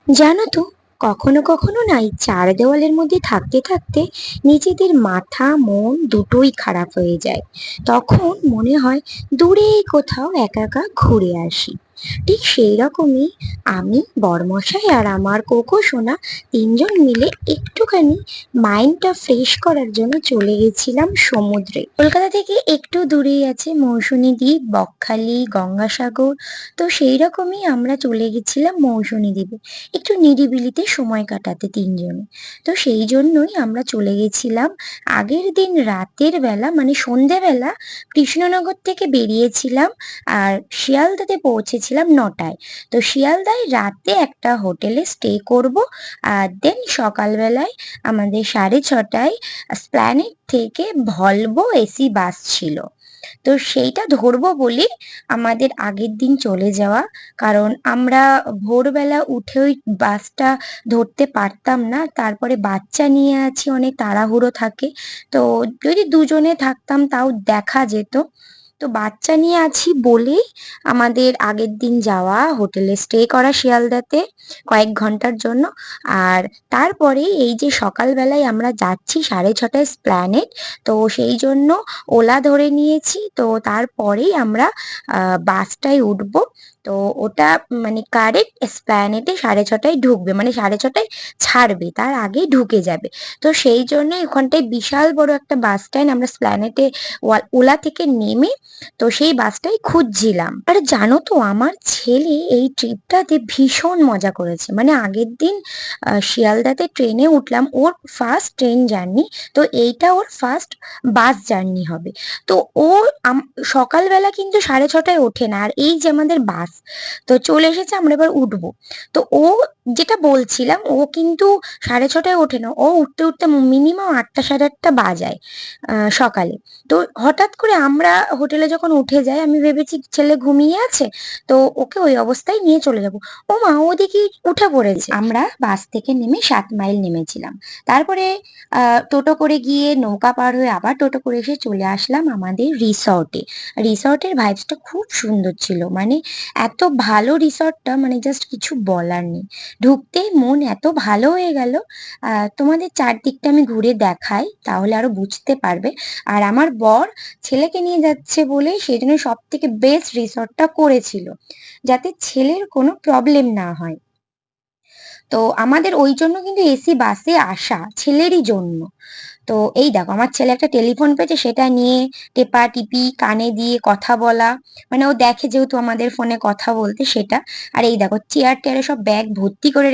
জানো তো, কখনো কখনো না এই চার দেওয়ালের মধ্যে থাকতে থাকতে নিজেদের মাথা মন দুটোই খারাপ হয়ে যায়। তখন মনে হয় দূরে কোথাও একা একা ঘুরে আসি। ঠিক সেই রকমই আমি, বরমশাই আর আমার কোকো সোনা তিনজন মিলে একটুখানি মাইন্ডটা ফ্রেশ করার জন্য চলে গেছিলাম সমুদ্রে। কলকাতা থেকে একটু দূরেই আছে মৌসুনী দ্বীপ, বকখালি, গঙ্গাসাগর। তো সেই রকমই আমরা চলে গেছিলাম মৌসুনী দ্বীপে একটু নিরিবিলিতে সময় কাটাতে তিনজনে। তো সেই জন্যই আমরা চলে গেছিলাম আগের দিন রাতের বেলা, মানে সন্ধেবেলা কৃষ্ণনগর থেকে বেরিয়েছিলাম আর শিয়ালদাতে পৌঁছেছিলাম 9টায়। তো শিয়ালদায় রাতে একটা হোটেলে স্টে করব, আর দেন সকালবেলায় আমাদের 6:30টায় স্প্ল্যানেড থেকে ভলভো এসি বাস ছিল। তো সেইটা ধরবো বলে আমাদের আগের দিন চলে যাওয়া, কারণ আমরা ভোরবেলা উঠে ওই বাসটা ধরতে পারতাম না, তারপরে বাচ্চা নিয়ে আছি, অনেক তাড়াহুড়ো থাকে। তো যদি দুজনে থাকতাম তাও দেখা যেত। তো বাচ্চা নিয়ে আছি বলেই আমাদের আগের দিন যাওয়া, হোটেলে স্টে করা শিয়ালদাতে কয়েক ঘন্টার জন্য। আর তারপরে এই যে সকালবেলায় আমরা যাচ্ছি 6:30টায় স্প্ল্যানেড, তো সেই জন্য ওলা ধরে নিয়েছি। তো তারপরেই আমরা বাসটায় উঠবো। তো ওটা মানে কারেক্ট এসপ্ল্যানেডে 6:30টায় ঢুকবে, মানে 6:30টায় ছাড়বে, তার আগেই ঢুকে যাবে। তো সেই জন্য ওখানটায় বিশাল বড় একটা বাস স্ট্যান্ড, আমরা স্প্ল্যানেডে ওলা থেকে নেমে তো সেই বাসটাই খুঁজছিলাম। আর জানো তো, আমার ছেলে এই ট্রিপটাতে ভীষণ মজা করেছে। মানে আগের দিন শিয়ালদাতে ট্রেনে উঠলাম, ওর ফার্স্ট ট্রেন জার্নি। তো এইটা ওর ফার্স্ট বাস জার্নি হবে। তো ও সকালবেলা কিন্তু 6:30টায় ওঠে না, আর এই যে আমাদের বাস তো চলে এসেছে, আমরা এবার উঠবো। তো ও, যেটা বলছিলাম, ও কিন্তু 6:30টায় ওঠে না, ও উঠতে উঠতে মিনিমাম 8টা 8:30 বাজায় সকালে। তো হঠাৎ করে আমরা হোটেলে যখন উঠে যাই, আমি ভেবেছি ছেলে ঘুমিয়ে আছে, তো ওকে ওই অবস্থায় নিয়ে চলে যাব। ও মা, ওদিকে উঠে পড়েছে। আমরা বাস থেকে নেমে 7 মাইল নেমেছিলাম। তারপরে টোটো করে গিয়ে নৌকা পার হয়ে আবার টোটো করে এসে চলে আসলাম আমাদের রিসর্টে। রিসর্টের ভাইবসটা খুব সুন্দর ছিল, মানে এত ভালো রিসর্টটা, মানে জাস্ট কিছু বলার নেই। ঢুকতেই মন এত ভালো হয়ে গেল। তোমাদের চারদিকটা আমি ঘুরে দেখাই, তাহলে আরো বুঝতে পারবে। আর আমার বর ছেলেকে নিয়ে যাচ্ছে বলে সেই জন্য সব থেকে বেস্ট রিসর্টটা করেছিল, যাতে ছেলের কোনো প্রবলেম না হয়। তো আমাদের ওই জন্য কিন্তু এসি বাসে আসা ছেলেরই জন্য। তো এই দেখো, আমার ছেলে একটা টেলিফোন পেয়েছে, সেটা নিয়ে টেপা টিপি কানে দিয়ে কথা বলা, মানে ও দেখে যেহেতু আমাদের ফোনে কথা বলতে, সেটা। আর এই দেখো চেয়ার টেয়ারে সব ব্যাগ ভর্তি করে